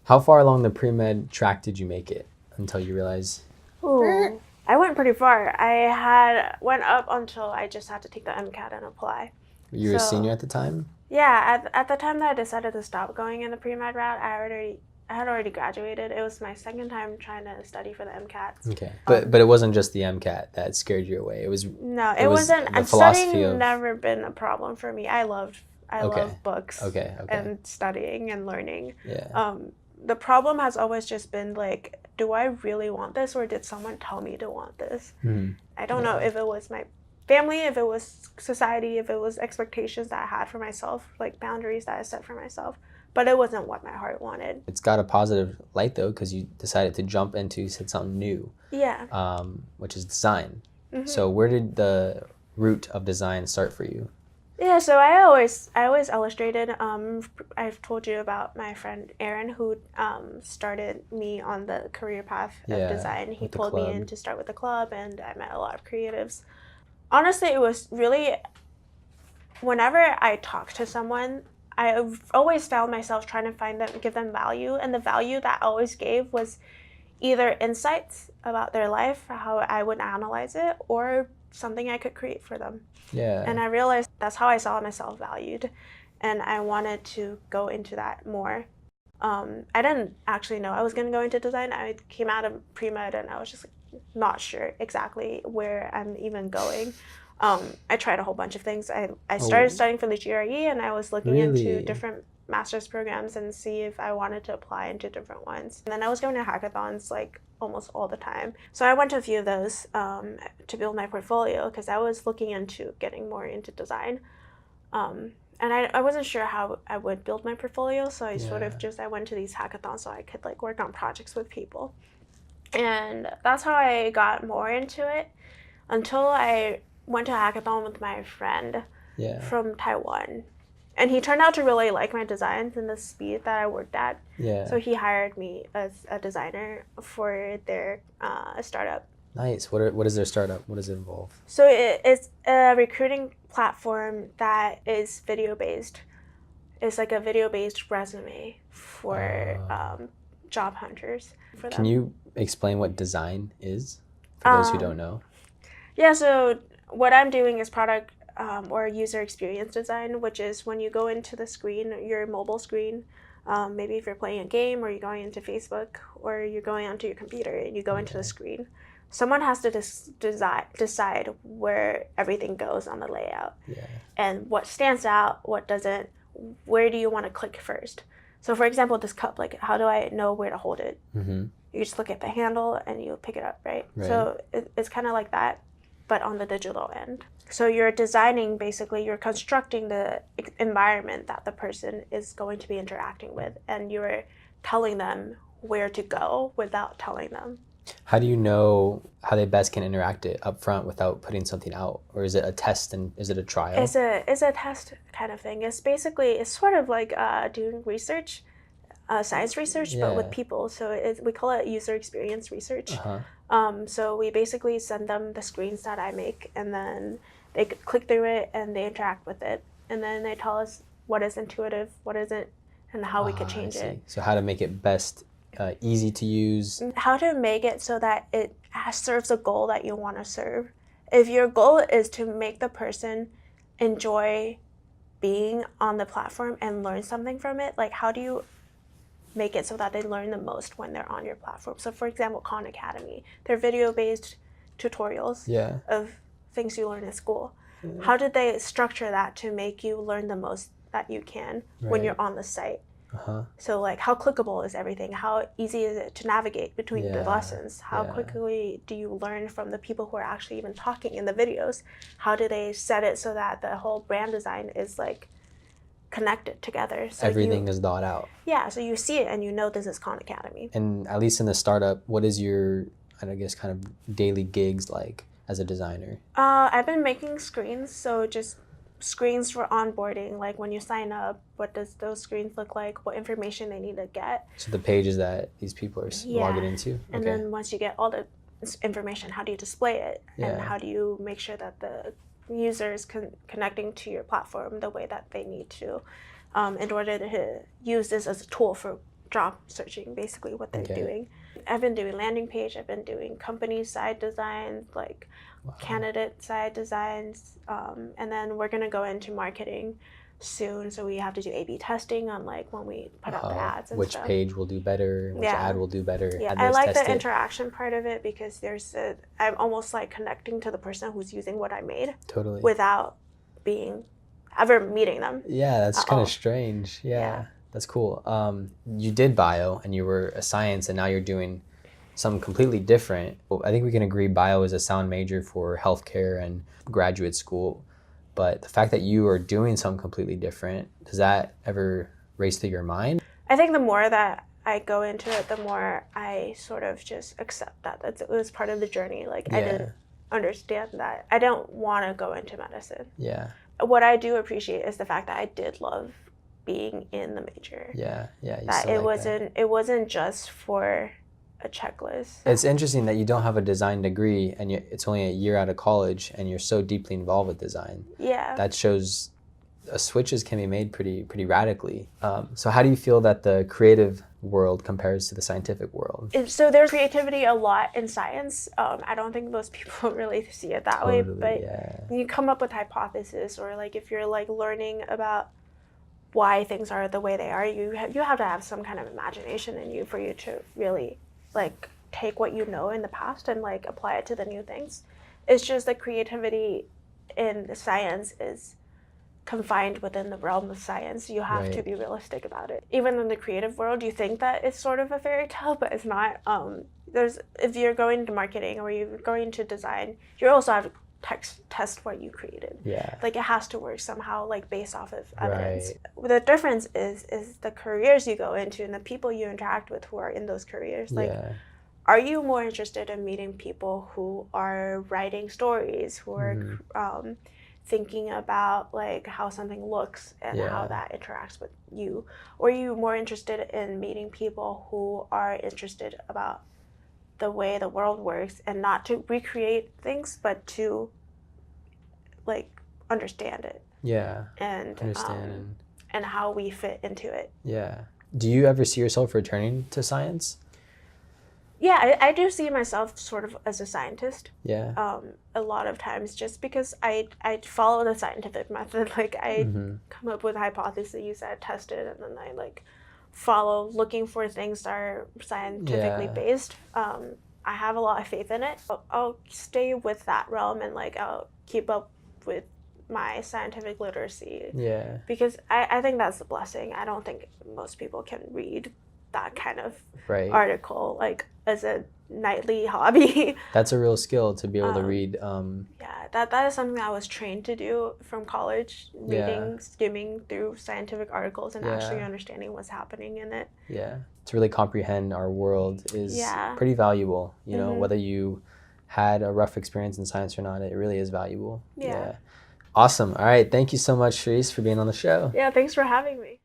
How far along the pre-med track did you make it until you realized? Ooh, I went pretty far. Went up until I just had to take the MCAT and apply. You were a senior at the time? Yeah, at the time that I decided to stop going in the pre-med route, I had already graduated. It was my second time trying to study for the MCATs. Okay, but it wasn't just the MCAT that scared you away. It was wasn't. the And philosophy studying of never been a problem for me. I love books. Okay. And studying and learning. Yeah. The problem has always just been like, do I really want this, or did someone tell me to want this? I don't know if it was my family, if it was society, if it was expectations that I had for myself, like boundaries that I set for myself. But it wasn't what my heart wanted. It's got a positive light though, because you decided to jump into, you said, something new. Yeah. Which is design. So where did the root of design start for you? Yeah, so I always illustrated. I've told you about my friend Aaron, who started me on the career path of design. He pulled me in to start with the club, and I met a lot of creatives. Honestly, it was really, whenever I talk to someone, I've always found myself trying to give them value, and the value that I always gave was either insights about their life, how I would analyze it, or something I could create for them. Yeah. And I realized that's how I saw myself valued, and I wanted to go into that more. I didn't actually know I was going to go into design. I came out of pre-med and I was just not sure exactly where I'm even going. I tried a whole bunch of things. I started studying for the GRE, and I was looking into different master's programs and see if I wanted to apply into different ones. And then I was going to hackathons like almost all the time. So I went to a few of those to build my portfolio, because I was looking into getting more into design. And I wasn't sure how I would build my portfolio, so I I went to these hackathons so I could like work on projects with people. And that's how I got more into it, until I went to a hackathon with my friend from Taiwan. And he turned out to really like my designs and the speed that I worked at. Yeah. So he hired me as a designer for their startup. Nice. What is their startup? What does it involve? So it's a recruiting platform that is video-based. It's like a video-based resume for job hunters. Can you explain what design is for those who don't know? Yeah, so what I'm doing is product or user experience design, which is when you go into the screen, your mobile screen, maybe if you're playing a game, or you're going into Facebook, or you're going onto your computer and you go into the screen, someone has to decide where everything goes on the layout, and what stands out, what doesn't, where do you want to click first. So for example, this cup, like how do I know where to hold it? You just look at the handle and you pick it up, right? So it's kind of like that, but on the digital end. So you're designing, basically, you're constructing the environment that the person is going to be interacting with, and you're telling them where to go without telling them. How do you know how they best can interact it up front without putting something out? Or is it a test, and is it a trial? It's a test kind of thing. It's sort of like doing research, science research, but with people. So we call it user experience research. So we basically send them the screens that I make, and then they click through it and they interact with it. And then they tell us what is intuitive, what isn't, and how we could change it. So how to make it best easy to use. How to make it so that it serves a goal that you want to serve. If your goal is to make the person enjoy being on the platform and learn something from it, like how do you make it so that they learn the most when they're on your platform? So for example, Khan Academy, they're video-based tutorials of things you learn in school. How did they structure that to make you learn the most that you can when you're on the site? So like, how clickable is everything? How easy is it to navigate between the lessons? How quickly do you learn from the people who are actually even talking in the videos? How do they set it so that the whole brand design is like connected together? So everything is thought out. Yeah, so you see it and you know this is Khan Academy. And at least in the startup, what is your, I guess, kind of daily gigs like as a designer? I've been making screens, so just screens for onboarding, like when you sign up, what does those screens look like, what information they need to get. So the pages that these people are logging into? And then once you get all the information, how do you display it? And how do you make sure that the user is connecting to your platform the way that they need to in order to use this as a tool for job searching, basically what they're Okay. doing. I've been doing landing page, I've been doing company side designs, like candidate side designs, and then we're gonna go into marketing soon, so we have to do A/B testing on like when we put out the ads and which stuff. page will do better, which Yeah. ad will do better. Yeah, have I those like the tested. interaction part of it because I'm almost like connecting to the person who's using what I made Totally. without ever meeting them. Yeah, that's kind Uh-oh. of strange. Yeah, Yeah. that's cool. You did bio and you were a science, and now you're doing something completely different. I think we can agree bio is a sound major for healthcare and graduate school. But the fact that you are doing something completely different, does that ever race through your mind? I think the more that I go into it, the more I sort of just accept that it was part of the journey. Like, I didn't understand that. I don't want to go into medicine. Yeah. What I do appreciate is the fact that I did love being in the major. Yeah. That it wasn't just for a checklist. It's interesting that you don't have a design degree and it's only a year out of college and you're so deeply involved with design. Yeah. That shows switches can be made pretty radically. So how do you feel that the creative world compares to the scientific world? So there's creativity a lot in science. I don't think most people really see it that way, but you come up with hypotheses, or like if you're like learning about why things are the way they are, you have to have some kind of imagination in you for you to really like take what you know in the past and like apply it to the new things. It's just that creativity in the science is confined within the realm of science. You have to be realistic about it. Even in the creative world, you think that it's sort of a fairy tale, but it's not. If you're going to marketing or you're going to design, you also have to test what you created. Yeah. Like it has to work somehow, like based off of evidence. The difference is the careers you go into and the people you interact with who are in those careers. Like, are you more interested in meeting people who are writing stories, who are thinking about like how something looks and how that interacts with you? Or are you more interested in meeting people who are interested about the way the world works and not to recreate things, but to like understand it? And understand and how we fit into it. Do you ever see yourself returning to science? Yeah, I do see myself sort of as a scientist. A lot of times, just because I follow the scientific method. Like I come up with hypotheses, I test it, and then I like follow looking for things that are scientifically based. I have a lot of faith in it. I'll stay with that realm and like I'll keep up with my scientific literacy. Because I think that's the blessing. I don't think most people can read that kind of article like as a nightly hobby. That's a real skill to be able to read. That is something that I was trained to do from college, reading, skimming through scientific articles and actually understanding what's happening in it. To really comprehend our world is pretty valuable. You know, whether you had a rough experience in science or not, it really is valuable. Awesome. All right. Thank you so much, Sharice, for being on the show. Yeah, thanks for having me.